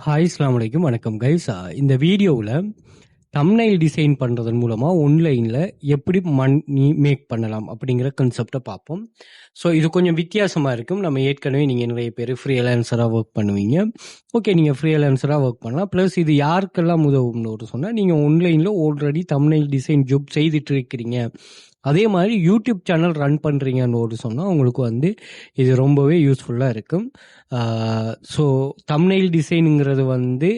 Hi அஸ்ஸலாமு அலைக்கும். வணக்கம் கைஸ். இந்த வீடியோவில் தம்ப்நெயில் டிசைன் பண்ணுறதன் மூலமாக ஆன்லைனில் எப்படி மணி மேக் பண்ணலாம் அப்படிங்கிற கான்செப்டை பார்ப்போம். ஸோ இது கொஞ்சம் வித்தியாசமாக இருக்கும். நம்ம ஏற்கனவே நீங்கள் நிறைய பேர் ஃப்ரீலான்சராக ஒர்க் பண்ணுவீங்க. ஓகே, நீங்கள் ஃப்ரீலான்சராக ஒர்க் பண்ணலாம். ப்ளஸ் இது யாருக்கெல்லாம் உதவும்னு ஒரு சொன்னால், நீங்கள் ஆன்லைனில் ஆல்ரெடி தம்ப்நெயில் டிசைன் ஜாப் செய்துட்டு இருக்கிறீங்க, அதே மாதிரி யூடியூப் சேனல் ரன் பண்ணுறீங்கன்னு ஒரு சொன்னால் உங்களுக்கு வந்து இது ரொம்பவே யூஸ்ஃபுல்லாக இருக்கும். ஸோ தம்ப்நெயில் டிசைனுங்கிறது வந்து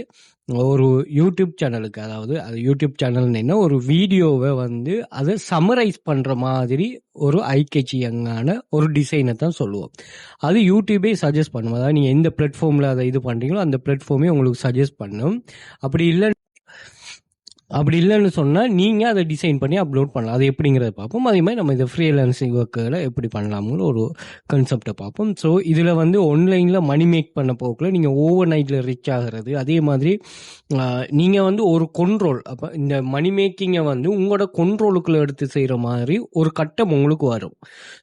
ஒரு யூடியூப் சேனலுக்கு, அதாவது அது யூடியூப் சேனல்னா ஒரு வீடியோவை வந்து அதை சம்மரைஸ் பண்ணுற மாதிரி ஒரு ஐகேச்சியங்கான ஒரு டிசைனை தான் சொல்லுவோம். அது யூடியூபே சஜஸ்ட் பண்ணும். அதாவது நீங்கள் எந்த பிளாட்ஃபார்மில் அதை இது பண்ணுறீங்களோ அந்த பிளாட்ஃபார்மே உங்களுக்கு சஜஸ்ட் பண்ணும். அப்படி இல்லைன்னு சொன்னால் நீங்கள் அதை டிசைன் பண்ணி அப்லோட் பண்ணலாம். அது எப்படிங்கிறத பார்ப்போம். அதே மாதிரி நம்ம இந்த ஃப்ரீலான்சிங் ஒர்க்கில் எப்படி பண்ணலாம்னு ஒரு கான்செப்டை பார்ப்போம். ஸோ இதில் வந்து ஆன்லைனில் மணி மேக் பண்ண போக்கில் நீங்கள் ஓவர் நைட்டில் ரிச் ஆகிறது, அதே மாதிரி நீங்கள் வந்து ஒரு கொண்ட்ரோல், அப்போ இந்த மணி மேக்கிங்கை வந்து உங்களோட கொண்ட்ரோலுக்குள்ளே எடுத்து செய்கிற மாதிரி ஒரு கட்டம் உங்களுக்கு வரும்.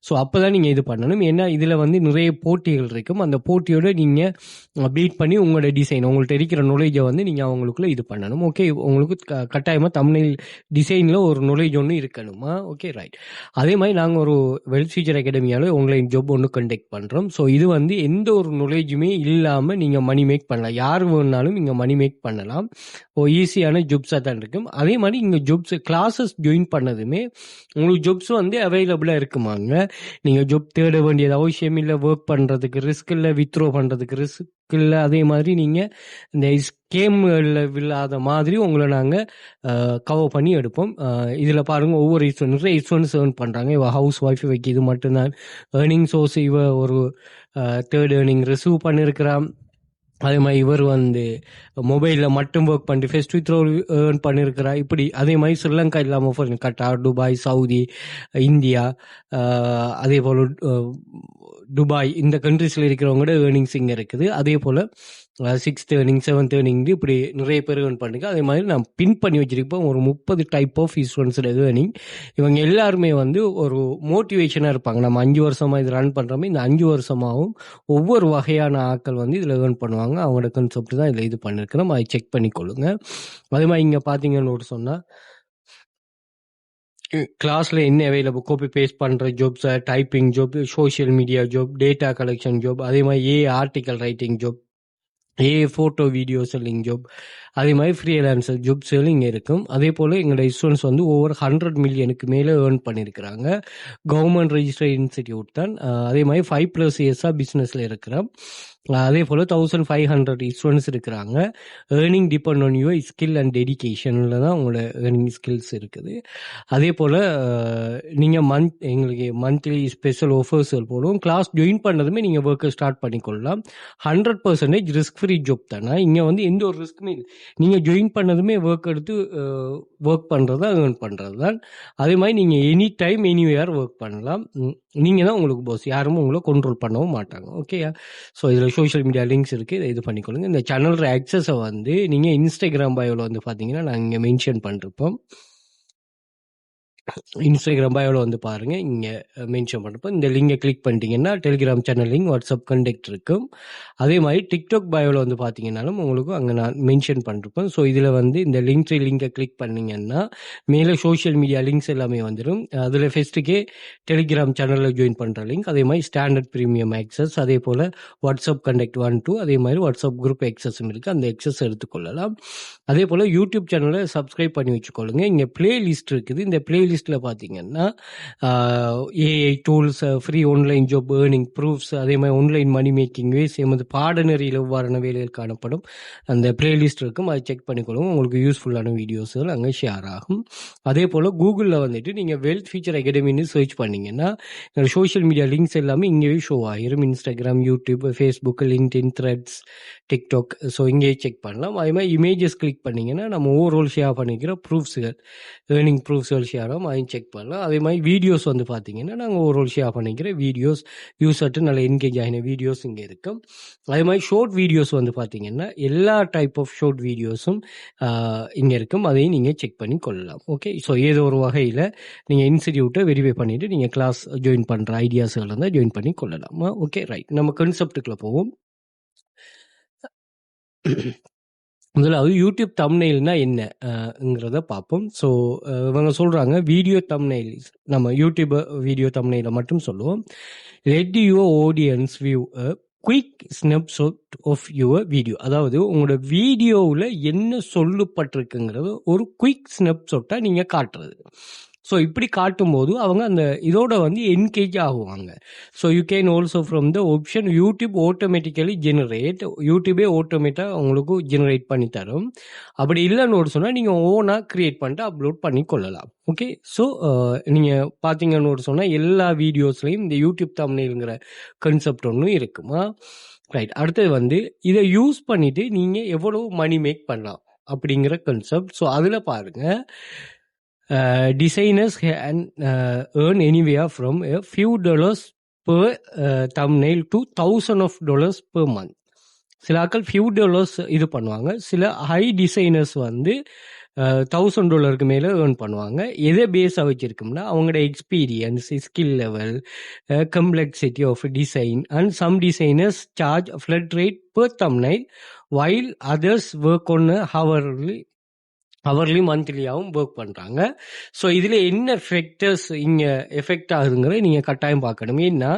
ஸோ அப்போ தான் நீங்கள் இது பண்ணணும். ஏன்னா இதில் வந்து நிறைய போட்டிகள் இருக்கும். அந்த போட்டியோட நீங்கள் பீட் பண்ணி உங்களோட டிசைன், உங்கள்கிட்ட இருக்கிற நாலேஜை வந்து நீங்கள் அவங்களுக்குள்ள இது பண்ணணும். ஓகே, உங்களுக்கு கட்டாயமாக தம்ப்நெயில் டிசைனில் ஒரு நாலேஜ் ஒன்று இருக்கணுமா? Okay, right. அதே மாதிரி நாங்கள் ஒரு வெல்த் ஃபியூச்சர் அகாடமியால் ஆன்லைன் ஜாப் ஒன்று கண்டக்ட் பண்ணுறோம். ஸோ இது வந்து எந்த ஒரு நாலேஜுமே இல்லாமல் நீங்கள் மணி மேக் பண்ணலாம். யார் வேணுனாலும் இங்கே மணி மேக் பண்ணலாம். ஈஸியான ஜாப்ஸாக தான் இருக்கும். அதே மாதிரி இங்கே ஜாப்ஸ் கிளாஸஸ் ஜாயின் பண்ணதுமே உங்களுக்கு ஜாப்ஸ் வந்து அவைலபிளாக இருக்குமாங்க. நீங்கள் ஜாப் தேட வேண்டியது அவசியம் இல்லை. ஒர்க் பண்ணுறதுக்கு ரிஸ்க் இல்லை, வித்ட்ரோ பண்ணுறதுக்கு ரிஸ்க் இல்லை. அதே மாதிரி நீங்கள் இந்த ஸ்கேம்களில் இல்லாத மாதிரி உங்களை நாங்கள் கவர் பண்ணி எடுப்போம். இதில் பாருங்கள், ஒவ்வொரு நிறைய இஸ்வன்ஸ் ஏர்ன் பண்ணுறாங்க. இவ ஹவுஸ் ஒய்ஃப் வைக்க இது மட்டும்தான் ஏர்னிங் சோர்ஸ். இவ ஒரு தேர்ட் ஏர்னிங் ரிசீவ் பண்ணியிருக்கிறான். அதே மாதிரி இவர் வந்து மொபைலில் மட்டும் ஒர்க் பண்ணிட்டு ஃபெஸ்ட் வித்ரோ ஏர்ன் பண்ணியிருக்கிறா. இப்படி அதே மாதிரி ஸ்ரீலங்கா இல்லாமல் கட்டார், துபாய், சவுதி, இந்தியா, அதே போல் துபாய், இந்த கண்ட்ரீஸில் இருக்கிறவங்களோட ஏர்னிங்ஸ் இங்கே இருக்குது. அதே போல் 6th ஏர்னிங், 7th ஏர்னிங், இப்படி நிறைய பேர் ஏர்ன் பண்ணுங்க. அதே மாதிரி நான் பின் பண்ணி வச்சிருப்போம் ஒரு 30 டைப் ஆஃப் இன்சூரன்ஸோட ஏர்னிங். இவங்க எல்லாருமே வந்து ஒரு மோட்டிவேஷனாக இருப்பாங்க. நம்ம 5 வருஷமாக இது ரன் பண்ணுறோமே, இந்த 5 வருஷமாகவும் ஒவ்வொரு வகையான ஆட்கள் வந்து இதில் ஏர்ன் பண்ணுவாங்க. அவங்களோட கான்செப்ட் தான் இதில் இது பண்ணியிருக்கிறோம். அதை செக் பண்ணிக்கொள்ளுங்க. அதே மாதிரி இங்கே பார்த்தீங்கன்னு ஒரு சொன்னால், கிளாஸில் என்ன அவைலபிள், காப்பி பேஸ்ட் பண்ணுற jobs, typing job, social media job, data collection job, அதே மாதிரி article writing job, photo video selling job, அதே மாதிரி ஃப்ரீலான்சர் ஜாப்ஸ் இங்கே இருக்கும். அதே போல் எங்களோட ஸ்டூடெண்ட்ஸ் வந்து ஓவர் 100 மில்லியனுக்கு மேலே ஏர்ன் பண்ணியிருக்கிறாங்க. கவர்மெண்ட் ரெஜிஸ்டர்ட் இன்ஸ்டிடியூட் தான். அதே மாதிரி 5+ இயர்ஸாக பிஸ்னஸில் இருக்கிறோம். அதே போல் 1500 ஸ்டூடெண்ட்ஸ் இருக்கிறாங்க. Earning depend on your skill and டெடிக்கேஷனில் தான் உங்களோட ஏர்னிங் ஸ்கில்ஸ் இருக்குது. அதே போல் நீங்கள் எங்களுக்கு மந்த்லி ஸ்பெஷல் ஆஃபர்ஸ்கள் போடுவோம். கிளாஸ் ஜாயின் பண்ணதுமே நீங்கள் ஒர்க்கை ஸ்டார்ட் பண்ணிக்கொள்ளலாம். 100% ரிஸ்க் ஃப்ரீ ஜாப் தானே. இங்கே வந்து எந்த ஒரு ரிஸ்க்குமே இல்லை. நீங்கள் ஜாயின் பண்ணதுமே ஒர்க் எடுத்து ஒர்க் பண்ணுறது தான், ஏர்ன் பண்ணுறது தான். அதே மாதிரி நீங்கள் எனி டைம் எனிவேர் ஒர்க் பண்ணலாம். நீங்கள் தான் உங்களுக்கு பாஸ், யாரும் உங்களை கண்ட்ரோல் பண்ணவும் மாட்டாங்க. ஓகே, ஸோ இதில் சோஷியல் மீடியா லிங்க்ஸ் இருக்குது, இதை இது பண்ணிக்கொள்ளுங்க. இந்த சேனலோட ஆக்சஸை வந்து நீங்கள் இன்ஸ்டாகிராம் பயோவில் வந்து பார்த்தீங்கன்னா நாங்கள் இங்கே மென்ஷன் பண்ணிருப்போம். இன்ஸ்டாகிராம் பயோவில் வந்து பாருங்கள், இங்கே மென்ஷன் பண்ணுறப்போ இந்த லிங்கை கிளிக் பண்ணிட்டீங்கன்னா Telegram channel link, WhatsApp contact இருக்கும். அதே மாதிரி டிக்டாக் பயோவில் வந்து பார்த்தீங்கன்னாலும் உங்களுக்கு அங்கே நான் மென்ஷன் பண்ணிருப்பேன். ஸோ இதில் வந்து இந்த லிங்கை கிளிக் பண்ணிங்கன்னா மேலே சோஷியல் மீடியா லிங்க்ஸ் எல்லாமே வந்துடும். அதில் ஃபஸ்ட்டுக்கே டெலிகிராம் சேனலில் ஜாயின் பண்ணுற லிங்க், அதே மாதிரி ஸ்டாண்டர்ட் ப்ரீமியம் ஆக்சஸ், அதே போல் வாட்ஸ்அப் கண்டெக்ட் 1, 2, அதே மாதிரி வாட்ஸ்அப் குரூப் ஆக்சஸும் இருக்குது. அந்த ஆக்சஸ் எடுத்துக்கொள்ளலாம். அதே போல் யூடியூப் சேனலை சப்ஸ்கிரைப் பண்ணி வச்சுக்கொள்ளுங்க. இங்கே பிளேலிஸ்ட் இருக்குது. இந்த பிளேலிஸ்ட்டில் பார்த்தீங்கன்னா AI tools, free online job, earning proofs, அதே மாதிரி ஆன்லைன் மணி மேக்கிங் வேஸ், எமது பாடநெறியில் எவ்வாறான வேலைகள் காணப்படும் அந்த பிளேலிஸ்ட் இருக்கும். அதை செக் பண்ணிக்கொள்ளுங்க. உங்களுக்கு யூஸ்ஃபுல்லான வீடியோஸ்கள் அங்கே ஷேர் ஆகும். அதே போல் கூகுளில் வந்துட்டு நீங்கள் வெல்த் ஃபியூச்சர் அகாடமின்னு சர்ச் பண்ணிங்கன்னா சோஷியல் மீடியா லிங்க்ஸ் எல்லாமே இங்கேயே ஷோ ஆகிரும். Instagram, YouTube, Facebook, LinkedIn, Threads, TikTok. So இங்கேயே செக் பண்ணலாம். அதே மாதிரி இமேஜஸ் கிளிக் பண்ணிங்கன்னா நம்ம ஓவரால் ஷேர் பண்ணிக்கிற ப்ரூஃப்ஸுகள், ஏர்னிங் ப்ரூஃப்ஸ்கள் ஷேர் ஆகும். அதையும் செக் பண்ணலாம். அதே மாதிரி வீடியோஸ் வந்து பார்த்தீங்கன்னா நாங்கள் ஓவரால் ஷேர் பண்ணிக்கிற வீடியோஸ், யூஸர்ட்டு நல்ல என்கேஜ் ஆகின வீடியோஸ் இங்கே இருக்கும். அதே மாதிரி ஷார்ட் வீடியோஸ் வந்து பார்த்தீங்கன்னா எல்லா டைப் ஆஃப் ஷார்ட் வீடியோஸும் இங்கே இருக்கும். அதையும் நீங்கள் செக் பண்ணி கொள்ளலாம். ஓகே, ஸோ ஏதோ ஒரு வகையில் நீங்கள் இன்ஸ்டிடியூட்டை வெரிஃபை பண்ணிவிட்டு நீங்கள் கிளாஸ் ஜாயின் பண்ணுற ஐடியாஸ்கள் இருந்தால் ஜாயின் பண்ணி கொள்ளலாம். Okay, right. நம்ம கான்செப்டுக்குள்ளே போவோம். முதலாவது யூடியூப் தம்ப்நெயில்னா என்னங்கிறத பார்ப்போம். ஸோ இவங்க சொல்கிறாங்க வீடியோ தம்ப்நெயில், நம்ம யூடியூப் வீடியோ தம்ப்நெயிலை மட்டும் சொல்லுவோம். Let your audience view a quick snapshot of your video. அதாவது உங்களோட வீடியோவில் என்ன சொல்லப்பட்டிருக்குங்கிறது ஒரு குயிக் ஸ்னாப்ஷாட்டாக நீங்கள் காட்டுறது. ஸோ இப்படி காட்டும்போது அவங்க அந்த இதோட வந்து என்கேஜ் ஆகுவாங்க. So you can also from the option YouTube automatically generate, யூடியூபே ஆட்டோமேட்டாக உங்களுக்கு ஜெனரேட் பண்ணி தரும். அப்படி இல்லைன்னு சொன்னால் நீங்கள் ஓனாக க்ரியேட் பண்ணிட்டு அப்லோட் பண்ணி கொள்ளலாம். ஓகே, ஸோ நீங்கள் பார்த்தீங்கன்னு சொன்னால் எல்லா வீடியோஸ்லையும் இந்த யூடியூப் தம்ப்நெயில்ங்கிற கன்செப்ட் ஒன்றும் இருக்குமா. ரைட், அடுத்தது வந்து இதை யூஸ் பண்ணிவிட்டு நீங்கள் எவ்வளோ மணி மேக் பண்ணலாம் அப்படிங்கிற கன்செப்ட். ஸோ அதில் பாருங்கள், designers can earn anywhere from a few dollars per thumbnail to $1,000 per month. சில ஆக்கள் ஃபியூ டாலர்ஸ் இது பண்ணுவாங்க. சில ஹை டிசைனர்ஸ் வந்து $1,000 மேலே ஏர்ன் பண்ணுவாங்க. எதை பேஸாக வச்சுருக்கோம்னா அவங்களோட experience, skill level, complexity of design. And some designers charge flat rate per thumbnail while others work on a hourly மந்த்லியாகவும் ஒர்க் பண்ணுறாங்க. ஸோ இதில் என்ன ஃபேக்டர்ஸ் இங்கே எஃபெக்ட் ஆகுதுங்கிறத நீங்கள் கட்டாயம் பார்க்கணும். ஏன்னா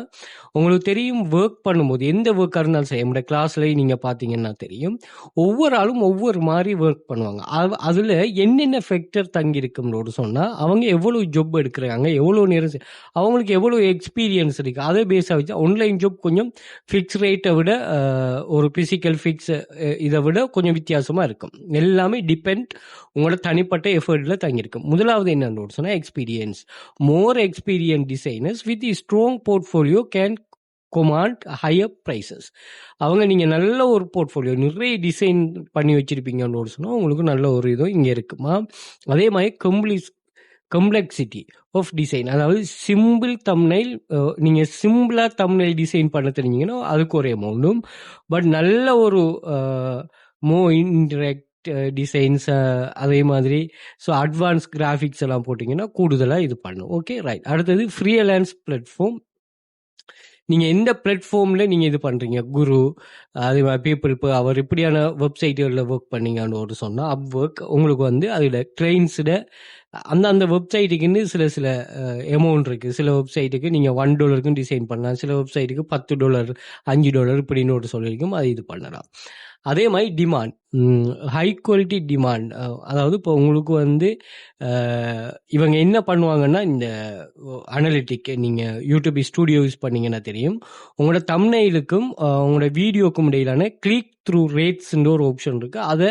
உங்களுக்கு தெரியும், ஒர்க் பண்ணும்போது எந்த ஒர்க்காக இருந்தாலும் சரி, நம்மளோட கிளாஸ்லேயே நீங்கள் பார்த்தீங்கன்னா தெரியும், ஒவ்வொரு ஆளும் ஒவ்வொரு மாதிரி ஒர்க் பண்ணுவாங்க. அதில் என்னென்ன ஃபேக்டர் தங்கியிருக்கும்னு சொன்னால் அவங்க எவ்வளோ ஜாப் எடுக்கிறாங்க, எவ்வளோ நேரம், அவங்களுக்கு எவ்வளோ எக்ஸ்பீரியன்ஸ் இருக்குது, அதை பேஸாக வச்சு ஆன்லைன் ஜாப் கொஞ்சம் ஃபிக்ஸ் ரேட்டை விட ஒரு ஃபிசிக்கல் ஃபிக்ஸ் இதை விட கொஞ்சம் வித்தியாசமாக இருக்கும். எல்லாமே டிபெண்ட் உங்களோட தனிப்பட்ட எஃபர்ட்டில் தங்கியிருக்கும். முதலாவது என்னன்னு சொன்னால் experience. More experience designers with strong portfolio can command higher prices. அவங்க நீங்கள் நல்ல ஒரு போர்ட்ஃபோலியோ நிறைய டிசைன் பண்ணி வச்சுருப்பீங்கன்னு சொன்னால் உங்களுக்கு நல்ல ஒரு இதுவும் இங்கே இருக்குமா. அதே மாதிரி கம்ப்ளெக்சிட்டி ஆஃப் டிசைன், அதாவது சிம்பிள் தம்ப்நெயில், நீங்கள் சிம்பிளாக தம்ப்நெயில் டிசைன் பண்ண தெரிஞ்சிங்கன்னா அதுக்கு ஒரு அமௌண்ட்டும், பட் நல்ல ஒரு இன்டராக்ட் டிசைன்ஸ், அதே மாதிரி ஸோ அட்வான்ஸ் கிராஃபிக்ஸ் எல்லாம் போட்டிங்கன்னா கூடுதலாக இது பண்ணும். Okay, right. அடுத்தது ஃப்ரீலான்ஸ் பிளாட்ஃபார்ம். நீங்கள் எந்த பிளாட்ஃபார்மில் நீங்கள் இது பண்ணுறீங்க, குரு, அதே மாதிரி பீப்புள், இப்போ அவர் இப்படியான வெப்சைட்டுகளில் ஒர்க் பண்ணீங்கன்னு சொன்னால் அப்வொர்க் உங்களுக்கு வந்து அதில் கிளைண்ட்ஸில் அந்த வெப்சைட்டுக்குன்னு சில அமௌண்ட் இருக்குது. சில வெப்சைட்டுக்கு நீங்கள் $1 டிசைன் பண்ணலாம், சில வெப்சைட்டுக்கு $10, $5 இப்படின்னு சொல்லியிருக்கும், அது இது பண்ணலாம். அதே மாதிரி டிமாண்ட், ஹை குவாலிட்டி டிமாண்ட். அதாவது இப்போ உங்களுக்கு வந்து இவங்க என்ன பண்ணுவாங்கன்னா, இந்த அனலிட்டிக் நீங்கள் யூடியூப் ஸ்டூடியோ யூஸ் பண்ணிங்கன்னா தெரியும், உங்களோட தம்ப்நெயிலுக்கும் உங்களோட வீடியோக்கும் இடையிலான கிளிக் த்ரூ ரேட்ஸ்ன்ற ஒரு ஆப்ஷன் இருக்குது, அதை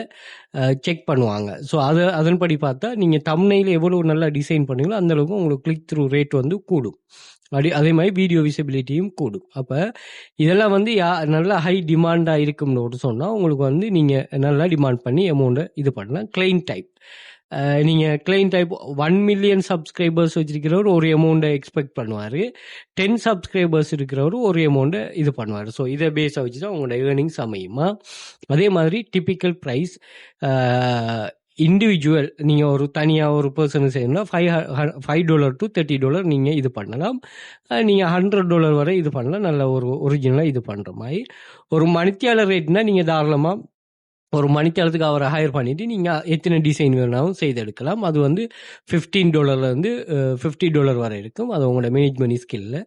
செக் பண்ணுவாங்க. ஸோ அதன்படி பார்த்தா நீங்கள் தம்ப்நெயில் எவ்வளோ நல்லா டிசைன் பண்ணீங்களோ அந்தளவுக்கு உங்களுக்கு கிளிக் த்ரூ ரேட் வந்து கூடும். அதே மாதிரி வீடியோ விசிபிலிட்டியும் கூடும். அப்போ இதெல்லாம் வந்து நல்லா ஹை டிமாண்டாக இருக்கும்னு சொன்னால் உங்களுக்கு வந்து நீங்கள் நல்லா டிமாண்ட் பண்ணி அமௌண்ட்டை இது பண்ணலாம். கிளைண்ட் டைப், நீங்கள் கிளைண்ட் டைப் 1 மில்லியன் சப்ஸ்கிரைபர்ஸ் வச்சிருக்கிறவர் ஒரு அமௌண்ட்டை எக்ஸ்பெக்ட் பண்ணுவார், 10 சப்ஸ்கிரைபர்ஸ் இருக்கிறவர் ஒரு அமௌண்ட்டை இது பண்ணுவார். ஸோ இதை பேஸாக வச்சு தான் உங்களோட ஏர்னிங்ஸ் அமையுமா. அதே மாதிரி டிப்பிக்கல் ப்ரைஸ், இண்டிவிஜுவல் நீங்கள் ஒரு தனியாக ஒரு பர்சனுக்கு செய்யணும்னா $5 to $30 நீங்கள் இது பண்ணலாம். நீங்கள் $100 வரை இது பண்ணலாம், நல்ல ஒரு ஒரிஜினலாக இது பண்ணுற மாதிரி. ஒரு மணித்தியாளர் ரேட்னா நீங்கள் தாராளமாக ஒரு மணித்தியாலத்துக்கு அவரை ஹையர் பண்ணிவிட்டு நீங்கள் எத்தனை டிசைன் வேணாலும் செய்து எடுக்கலாம். அது வந்து $15 $50 வரை இருக்கும், அது உங்களோட மேனேஜ்மெண்ட் ஸ்கில்ல.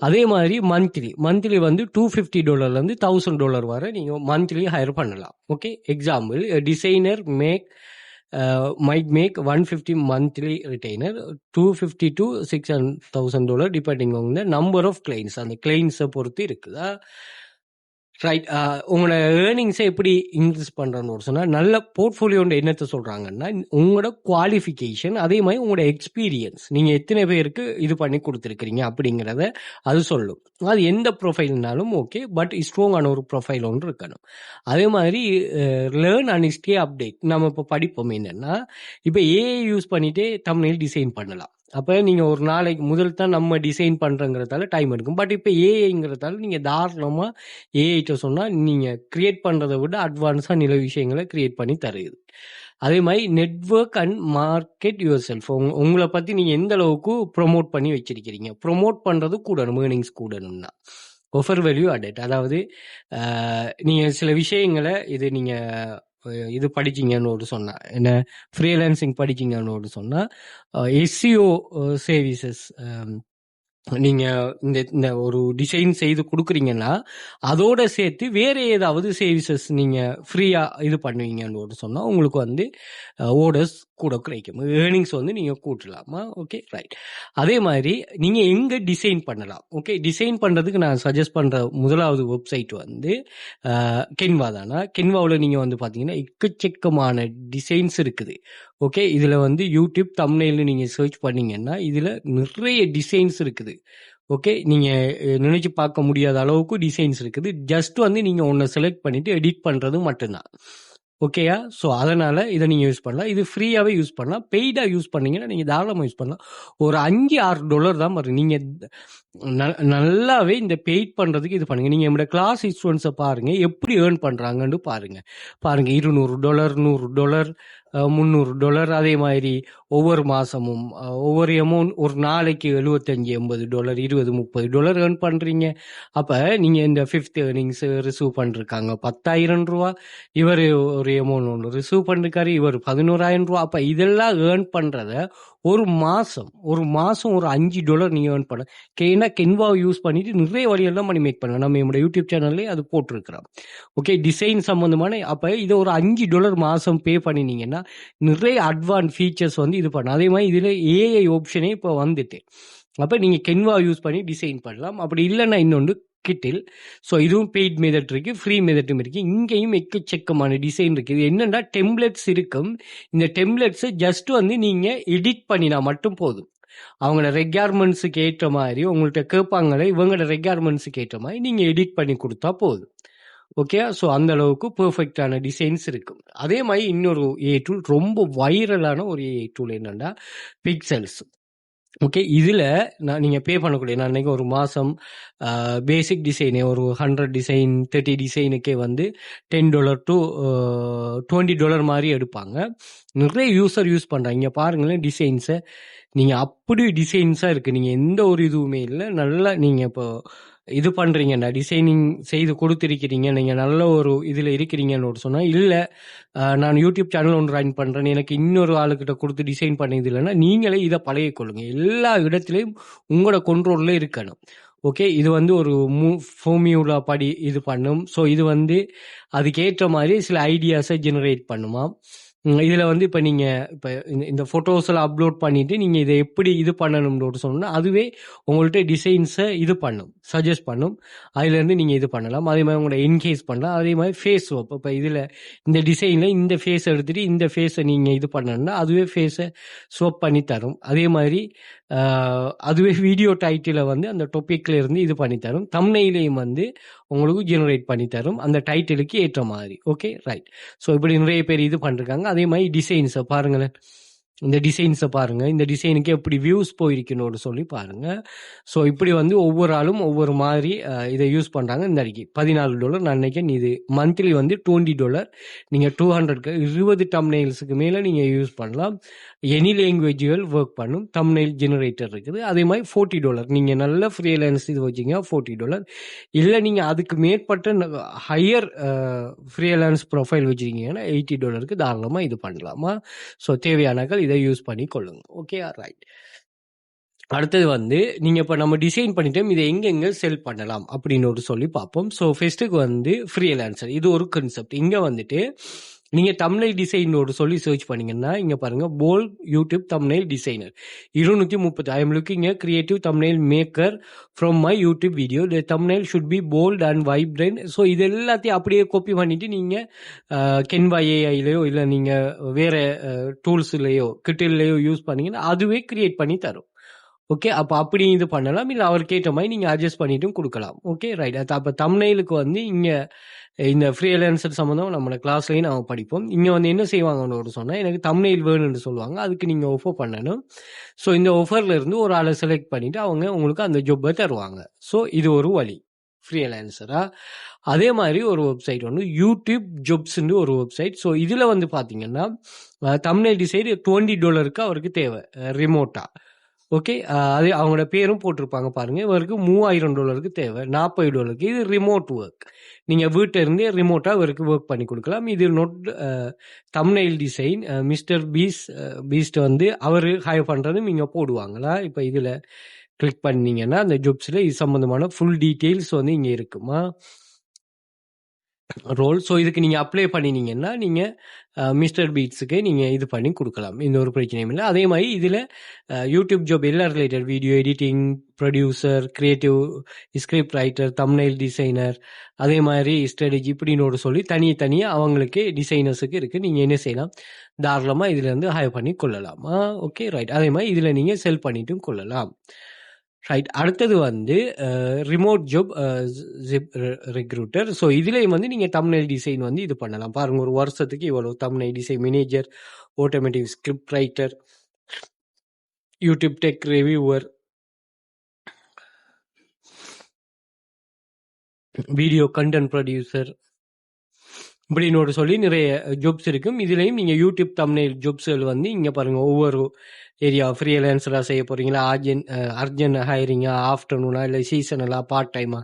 அதே மாதிரி மந்த்லி வந்து $250 $1,000 வரை நீங்கள் மந்த்லி ஹையர் பண்ணலாம். Okay, example, designer might make $150 monthly retainer, $250 to $600,000 depending on the number of clients. அந்த கிளைண்ட்ஸை பொறுத்து இருக்குதா. ரைட், உங்களோட ஏர்னிங்ஸை எப்படி இன்க்ரீஸ் பண்ணுறன்னு சொன்னால், நல்ல போர்ட்ஃபோலியோன்ற என்னத்தை சொல்கிறாங்கன்னா உங்களோட குவாலிஃபிகேஷன், அதே மாதிரி உங்களோட எக்ஸ்பீரியன்ஸ், நீங்கள் எத்தனை பேருக்கு இது பண்ணி கொடுத்துருக்கிறீங்க அப்படிங்கிறத அது சொல்லும். அது எந்த ப்ரொஃபைல்னாலும் ஓகே, பட் ஸ்ட்ராங்கான ஒரு ப்ரொஃபைல் ஒன்று இருக்கணும். அதே மாதிரி லேர்ன் அண்ட் ஸ்டே அப்டேட். நம்ம இப்போ படிப்போம் என்னென்னா, இப்போ ஏஐ யூஸ் பண்ணிகிட்டே தம்ப்நெயில் டிசைன் பண்ணலாம். அப்போ நீங்கள் ஒரு நாளைக்கு முதல் தான் நம்ம டிசைன் பண்ணுறங்கிறதால டைம் எடுக்கும். பட் இப்போ ஏஐங்கிறதால நீங்கள் தாராளமாக ஏஐட்ட சொன்னால் நீங்கள் க்ரியேட் பண்ணுறதை விட அட்வான்ஸாக நில விஷயங்களை க்ரியேட் பண்ணி தருது. அதே மாதிரி network and market your self. உங்களை பற்றி நீங்கள் எந்த அளவுக்கு ப்ரொமோட் பண்ணி வச்சிருக்கிறீங்க, ப்ரொமோட் பண்ணுறது கூடணும், ஏர்னிங்ஸ் கூடணும்னா. Offer value added. அதாவது நீங்கள் சில விஷயங்களை இது படிச்சீங்கன்னு ஒரு சொன்னா, என்ன ஃப்ரீலான்சிங் படிச்சீங்கன்னு ஒரு சொன்னா, எஸ்சிஓ சர்வீசஸ் நீங்க இந்த ஒரு டிசைன் செய்து கொடுக்குறீங்கன்னா அதோட சேர்த்து வேற ஏதாவது சர்வீசஸ் நீங்க ஃப்ரீயா இது பண்ணுவீங்கன்னு சொன்னா உங்களுக்கு வந்து ஓர்டர்ஸ் கூட கிடைக்கும், ஏர்னிங்ஸ் வந்து நீங்க கூட்டலாமா. Okay right. அதே மாதிரி நீங்க எங்க டிசைன் பண்ணலாம். ஓகே, டிசைன் பண்றதுக்கு நான் சஜஸ்ட் பண்ற முதலாவது வெப்சைட் வந்து கென்வா தானா. கென்வாவில் நீங்க வந்து பாத்தீங்கன்னா எக்கச்சக்கமான டிசைன்ஸ் இருக்குது. ஓகே, இதுல வந்து யூடியூப் தம்ப்நெயில்னு நீங்க சர்ச் பண்ணீங்கன்னா இதுல நிறைய டிசைன்ஸ் இருக்குது. ஓகே, நீங்க நினைச்சு பார்க்க முடியாத அளவுக்கு டிசைன்ஸ் இருக்குது. ஜஸ்ட் வந்து நீங்க ஒன்றை செலக்ட் பண்ணிட்டு எடிட் பண்றது மட்டும்தான். ஓகேயா? ஸோ அதனால இதை நீங்க யூஸ் பண்ணலாம். இது ஃப்ரீயாவே யூஸ் பண்ணலாம். பெய்டா யூஸ் பண்ணீங்கன்னா நீங்க தாராளமாக யூஸ் பண்ணலாம். ஒரு $5-6 தான் வரும். நீங்க நல்லாவே இந்த பெய்ட் பண்றதுக்கு இது பண்ணுங்க. நீங்க நம்மளோட கிளாஸ் ஸ்டூடெண்ட்ஸை பாருங்க, எப்படி ஏர்ன் பண்றாங்கன்னு பாருங்க. $200, $100, $300, அதே மாதிரி ஒவ்வொரு மாசமும் ஒவ்வொரு அமௌண்ட், ஒரு நாளைக்கு $75-80, $20-30 ஏர்ன் பண்றீங்க. அப்ப நீங்க இந்த ஃபிஃப்த் ஏர்னிங்ஸ் ரிசீவ் பண்ணிருக்காங்க $10,000, இவர் ஒரு அமௌண்ட் ஒன்று ரிசீவ் பண்ணிருக்காரு, இவர் $11,000. அப்ப இதெல்லாம் ஏர்ன் பண்றத ஒரு மாசம் ஒரு $5 நீங்க ஏர்ன் பண்ண. ஏன்னா கென்வாவை யூஸ் பண்ணிட்டு நிறைய வழியெல்லாம் மணி மேக் பண்ணலாம். நம்ம நம்மளோட யூடியூப் சேனல்லே அது போட்டிருக்கிறோம். ஓகே, டிசைன் சம்பந்தமான. அப்ப இதை ஒரு $5 மாசம் பே பண்ணினீங்கன்னா நிறைய அட்வான்ஸ் ஃபீச்சர்ஸ் வந்து இது பண்ணலாம். அதே மாதிரி இதுல ஏஐ ஆப்ஷனே இப்போ வந்துட்டு. அப்ப நீங்க கென்வா யூஸ் பண்ணி டிசைன் பண்ணலாம். அப்படி இல்லைன்னா இன்னொன்று கிட்டில். ஸோ இதுவும் பெய்ட் மெத்தட் இருக்கு, ஃப்ரீ மெத்தட்டும் இருக்கு. இங்கேயும் எக்கச்சக்கமான டிசைன் இருக்கு. இது என்னன்னா டெம்ப்ளெட்ஸ் இருக்கும். இந்த டெம்ப்ளெட்ஸை ஜஸ்ட் வந்து நீங்க எடிட் பண்ணினா மட்டும் போதும். அவங்களோட ரெக்யர்மெண்ட்ஸுக்கு ஏற்ற மாதிரி உங்கள்கிட்ட கேட்பாங்களே, இவங்களோட ரெக்யர்மெண்ட்ஸுக்கு ஏற்ற மாதிரி நீங்க எடிட் பண்ணி கொடுத்தா போதும். ஓகே, ஸோ அந்த அளவுக்கு பெர்ஃபெக்டான டிசைன்ஸ் இருக்கும். அதே மாதிரி இன்னொரு ஏஐ டூல், ரொம்ப வைரலான ஒரு ஏஐ டூல் என்னன்னா பிக்சல்ஸ். ஓகே, இதில் நீங்கள் பே பண்ணக்கூடிய, நான் அன்றைக்கி ஒரு மாதம் பேசிக் டிசைனே ஒரு 100 டிசைன் 30 டிசைனுக்கே வந்து $10 to $20 மாதிரி எடுப்பாங்க. நிறைய யூஸர் யூஸ் பண்ணுறாங்க. இங்கே பாருங்களேன் டிசைன்ஸை, நீங்கள் அப்படி டிசைன்ஸாக இருக்குது. நீங்கள் எந்த ஒரு இதுவுமே இல்லை, நல்லா நீங்கள் இப்போ இது பண்ணுறீங்கண்ணா, டிசைனிங் செய்து கொடுத்துருக்கிறீங்க, நீங்கள் நல்ல ஒரு இதில் இருக்கிறீங்கன்னு ஒரு சொன்னால், இல்லை நான் யூடியூப் சேனல் ஒன்று ரன் பண்ணுறேன், எனக்கு இன்னொரு ஆளுக்கிட்ட கொடுத்து டிசைன் பண்ணது இல்லைன்னா நீங்களே இதை பழகிக்கொள்ளுங்க. எல்லா இடத்துலையும் உங்களோட கண்ட்ரோலில் இருக்கணும். ஓகே, இது வந்து ஒரு ஃபார்மியூலா படி இது பண்ணும். ஸோ இது வந்து அதுக்கேற்ற மாதிரி சில ஐடியாஸை ஜெனரேட் பண்ணுமா. இதில் வந்து இப்போ நீங்கள் இப்போ இந்த ஃபோட்டோஸில் அப்லோட் பண்ணிவிட்டு நீங்கள் இதை எப்படி இது பண்ணணும்னு சொன்னால் அதுவே உங்கள்கிட்ட டிசைன்ஸை இது பண்ணும், சஜஸ்ட் பண்ணும். அதுலேருந்து நீங்கள் இது பண்ணலாம். அதே மாதிரி உங்களோட என்கேஸ் பண்ணலாம். அதே மாதிரி ஃபேஸ் ஸ்வாப், இப்போ இதில் இந்த டிசைனில் இந்த ஃபேஸ் எடுத்துகிட்டு இந்த ஃபேஸை நீங்கள் இது பண்ணணும்னா அதுவே ஃபேஸை ஸ்வாப் பண்ணி தரும். அதே மாதிரி அதுவே வீடியோ டைட்டிலை வந்து அந்த டொப்பிக்கில் இருந்து இது பண்ணி தரும். தம்ப்நெயிலையும் வந்து உங்களுக்கு ஜெனரேட் பண்ணி தரும் அந்த டைட்டிலுக்கு ஏற்ற மாதிரி. Okay right. ஸோ இப்படி நிறைய பேர் இது பண்ணிருக்காங்க. அதே மாதிரி டிசைன்ஸை பாருங்களேன், இந்த டிசைன்ஸை பாருங்க, இந்த டிசைனுக்கு எப்படி வியூஸ் போயிருக்கணும்னு சொல்லி பாருங்க. ஸோ இப்படி வந்து ஒவ்வொரு ஆளும் ஒவ்வொரு மாதிரி இதை யூஸ் பண்றாங்க. இந்த அன்றைக்கி $14 நான் நினைக்கிறேன். இது மந்த்லி வந்து $20. நீங்கள் 20 தம்ப்நெயில்ஸுக்கு மேலே நீங்கள் யூஸ் பண்ணலாம். எனி லாங்குவேஜுகள் ஒர்க் பண்ணும். தம்ப்நெயில் ஜெனரேட்டர் இருக்குது. அதே மாதிரி $40 நீங்கள் நல்ல ஃப்ரீலான்ஸ் இது வச்சிங்கன்னா $40. இல்லை நீங்கள் அதுக்கு மேற்பட்ட ஹையர் ஃப்ரீலான்ஸ் ப்ரொஃபைல் வச்சுருக்கீங்கன்னா $80 தாராளமாக இது பண்ணலாமா. ஸோ தேவையானகள் இதை யூஸ் பண்ணி கொள்ளுங்க. Okay right. அடுத்தது வந்து நீங்கள் இப்போ நம்ம டிசைன் பண்ணிட்டோம், இதை எங்கெங்கே செல் பண்ணலாம் அப்படின்னு சொல்லி பார்ப்போம். ஸோ ஃபர்ஸ்ட்டுக்கு வந்து ஃப்ரீலான்சர், இது ஒரு கான்செப்ட். இங்கே வந்துட்டு நீங்கள் தம்ப்நெயில் டிசைனோடு சொல்லி சர்ச் பண்ணிங்கன்னா இங்கே பாருங்கள், bold YouTube thumbnail designer 230. I am looking a creative thumbnail maker from my YouTube video. The thumbnail should be bold and vibrant. So இது எல்லாத்தையும் அப்படியே காப்பி பண்ணிவிட்டு நீங்கள் கென்வா ஏஐலையோ இல்லை நீங்கள் வேறு டூல்ஸ்லையோ கிட்டில்லையோ யூஸ் பண்ணிங்கன்னா அதுவே கிரியேட் பண்ணி தரும். ஓகே, அப்போ அப்படி இது பண்ணலாம். இல்லை அவருக்கு ஏற்ற மாதிரி நீங்கள் அட்ஜஸ்ட் பண்ணிட்டும் கொடுக்கலாம். Okay right. அப்போ தம்ப்நெயிலுக்கு வந்து இங்கே இந்த ஃப்ரீலான்சர் சம்மந்தம் நம்ம கிளாஸ்லையும் நம்ம படிப்போம். இங்கே வந்து என்ன செய்வாங்கன்னு சொன்னால், எனக்கு தம்ப்நெயில் வேணும்னு சொல்லுவாங்க. அதுக்கு நீங்கள் ஆஃபர் பண்ணணும். ஸோ இந்த ஆஃபரில் இருந்து ஒரு ஆளை செலக்ட் பண்ணிவிட்டு அவங்க உங்களுக்கு அந்த ஜொப்பை தருவாங்க. ஸோ இது ஒரு வழி ஃப்ரீலான்சரா. அதே மாதிரி ஒரு வெப்சைட் வந்து யூடியூப் ஜாப்ஸ்ன்னு ஒரு வெப்சைட். ஸோ இதில் வந்து பார்த்தீங்கன்னா தம்ப்நெயில் டிசைன் $20 அவருக்கு தேவை ரிமோட்டாக. ஓகே. அது அவங்களோட பேரும் போட்டிருப்பாங்க பாருங்க. இவருக்கு $3000 தேவை. $40 இது ரிமோட் ஒர்க். நீங்க வீட்ல இருந்தே ரிமோட்டா இவருக்கு ஒர்க் பண்ணி குடுக்கலாம். இது not thumbnail design. Mister Beast வந்து அவரு ஹையர் பண்றதும் இங்க போடுவாங்களா? இப்ப இதுல கிளிக் பண்ணீங்கன்னா, அந்த ஜாப்ஸ்ல இது சம்பந்தமான ஃபுல் டீட்டெயில்ஸ் வந்து இங்க இருக்குமா? ரோல். ஸோ இதுக்கு நீங்க அப்ளை பண்ணினீங்கன்னா, நீங்க மிஸ்டர் பீட்ஸுக்கு நீங்க இது பண்ணி குடுக்கலாம். எந்த ஒரு பிரச்சனையும் இல்ல. அதே மாரி இதுல யூடியூப் ஜாப் எல்லாம் related video editing, producer, creative, script writer, thumbnail designer, அதே மாரி ஸ்ட்ராட்டஜி இப்படின்னு ஒரு சொல்லி தனியா அவங்களுக்கு டிசைனர்ஸுக்கு இருக்கு. நீங்க என்ன செய்யலாம்? தாராளமா இதுல இருந்து ஹையர் பண்ணி கொள்ளலாம். Okay right. அதே மாரி இதுல நீங்க செல் பண்ணிட்டும் கொள்ளலாம். ரைட். அடுத்தது வந்து remote job zip recruiter. So இதுலேயும் வந்து நீங்கள் தம்ப்நெயில் டிசைன் வந்து இது பண்ணலாம். பாருங்க, ஒரு வருஷத்துக்கு இவ்வளோ thumbnail design manager, automatic script writer, YouTube tech reviewer, video content producer இப்படின்னு ஒரு சொல்லி நிறைய ஜாப்ஸ் இருக்கும். இதுலேயும் நீங்கள் யூடியூப் தம்ப்நெயில் ஜாப்ஸ்கள் வந்து இங்கே பாருங்கள், ஒவ்வொரு ஏரியா ஃப்ரீலான்ஸராக செய்ய போகிறீங்களா, அர்ஜென்ட் ஹைரிங்கா, ஆஃப்டர்நூனா, இல்லை சீசனலாக, பார்ட் டைமா,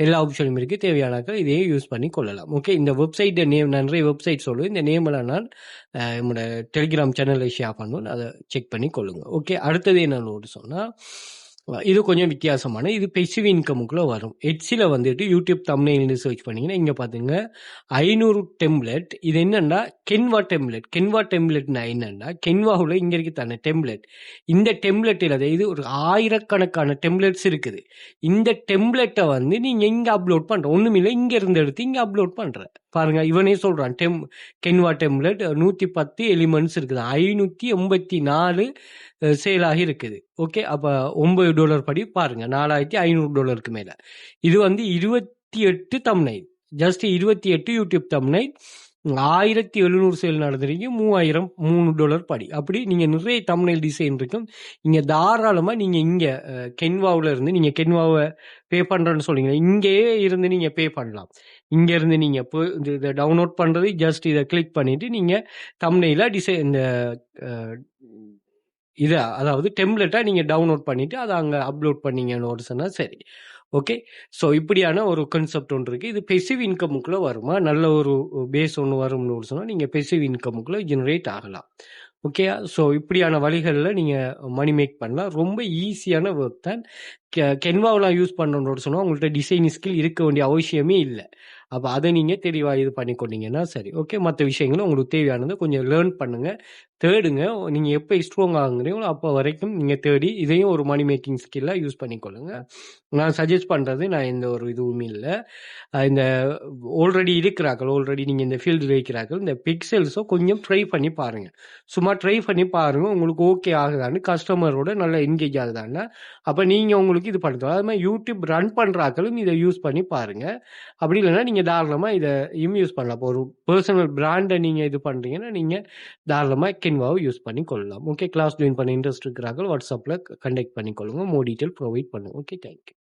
எல்லா ஆப்ஷனும் இருக்குது. தேவையானாக்கள் இதையே யூஸ் பண்ணி கொள்ளலாம். ஓகே, இந்த வெப்சைட்டை நேம் நிறைய வெப்சைட் சொல்லுவேன். இந்த நேமெல்லாம் நான் என்னோட டெலிகிராம் சேனலில் ஷேர் பண்ணுவேன். அதை செக் பண்ணி கொள்ளுங்கள். ஓகே, அடுத்தது என்னன்னு சொன்னால், இது கொஞ்சம் வித்தியாசமான, இது பெசிவ் இன்கமுக்குள்ளே வரும். எட்ஸில் வந்துட்டு யூடியூப் தம்ப்நெயில்னு சர்ச் பண்ணிங்கன்னா இங்கே பார்த்துங்க 500 டெம்ப்ளெட். இது என்னன்னா கென்வா டெம்ப்ளெட். கென்வா டெம்ப்ளெட்னா என்னன்னா, கென்வாவில் இங்கே இருக்கு தானே டெம்ப்ளெட். இந்த டெம்ப்ளெட்டில் இது ஒரு ஆயிரக்கணக்கான டெம்ப்ளெட்ஸ் இருக்குது. இந்த டெம்ப்ளெட்டை வந்து நீங்கள் இங்கே அப்லோட் பண்ணுற ஒன்றுமில்லை, இங்கே இருந்து எடுத்து இங்கே அப்லோட் பண்ணுற பாருங்க. இவனே சொல்கிறான் கென்வா டெம்ப்ளெட் 110 எலிமெண்ட்ஸ் இருக்குது, 584 சேலாகி இருக்குது. ஓகே, அப்போ $9 படி பாருங்க, $4500 மேலே. இது வந்து 28 thumbnail, just 28 YouTube thumbnail, 1700 sale நடந்திருக்கு, $3000 படி. அப்படி நீங்கள் நிறைய தம்ப்நெயில் டிசைன் இருக்கும். இங்கே தாராளமாக நீங்கள் இங்கே கென்வாவில் இருந்து நீங்கள் கென்வாவை பே பண்ணுறேன்னு சொல்றீங்க, இங்கேயே இருந்து நீங்கள் பே பண்ணலாம். இங்கே இருந்து நீங்கள் இப்போ இதை டவுன்லோட் பண்ணுறது, ஜஸ்ட் இதை கிளிக் பண்ணிவிட்டு நீங்கள் தம்ப்நெயிலாக டிசைன் இந்த இதை அதாவது டெம்ப்ளெட்டாக நீங்கள் டவுன்லோட் பண்ணிவிட்டு அதை அங்கே அப்லோட் பண்ணீங்கன்னு ஒரு சொன்னால் சரி. ஓகே, ஸோ இப்படியான ஒரு கான்செப்ட் ஒன்று இருக்குது. இது பெசிவ் இன்கமுக்குள்ளே வருமா? நல்ல ஒரு பேஸ் ஒன்று வரும்னு சொன்னால் நீங்கள் பெசிவ் இன்கமுக்குள்ளே ஜெனரேட் ஆகலாம். ஓகே, ஸோ இப்படியான வழிகளில் நீங்கள் மணி மேக் பண்ணலாம். ரொம்ப ஈஸியான ஒர்க் தான். கென்வாவெலாம் யூஸ் பண்ணணும்னு சொன்னால் உங்கள்கிட்ட டிசைன் ஸ்கில் இருக்க வேண்டிய அவசியமே இல்லை. அப்போ அதை நீங்கள் தெளிவாக இது பண்ணி கொண்டீங்கன்னா சரி. ஓகே, மற்ற விஷயங்களும் உங்களுக்கு தேவையானது கொஞ்சம் லேர்ன் பண்ணுங்கள், தேடுங்க. நீங்கள் எப்போ ஸ்ட்ராங் ஆகுங்கிறீங்களோ அப்போ வரைக்கும் நீங்கள் தேடி இதையும் ஒரு மணி மேக்கிங் ஸ்கில்லாக யூஸ் பண்ணிக்கொள்ளுங்க. நான் சஜஸ்ட் பண்ணுறது, நான் எந்த ஒரு இதுவுமே இல்லை. இந்த ஆல்ரெடி நீங்கள் இந்த ஃபீல்டில் இருக்கிறார்கள், இந்த பிக்சல்ஸோ கொஞ்சம் ட்ரை பண்ணி பாருங்கள். சும்மா ட்ரை பண்ணி பாருங்கள், உங்களுக்கு ஓகே ஆகுதான்னு, கஸ்டமரோட நல்லா என்கேஜ் ஆகுதான்னு. அப்போ நீங்கள் உங்களுக்கு இது பண்ணுறோம். அது மாதிரி யூடியூப் ரன் பண்ணுறாக்களும் இதை யூஸ் பண்ணி பாருங்கள். அப்படி இல்லைன்னா நீங்கள் தாராளமாக இதை யூஸ் பண்ணலாம். இப்போ ஒரு பர்சனல் பிராண்டை நீங்கள் இது பண்ணுறீங்கன்னா நீங்கள் தாராளமாக கென்வாவை யூஸ் பண்ணி கொள்ளலாம். ஓகே, கிளாஸ் ஜாயின் பண்ண இன்ட்ரெஸ்ட் இருக்கிறார்கள் வாட்ஸ்அப்பில் கண்டெக்ட் பண்ணிக்கொள்ளுங்க, மோர் டீட்டெயில் ப்ரொவைட் பண்ணுங்க. Okay, thank you.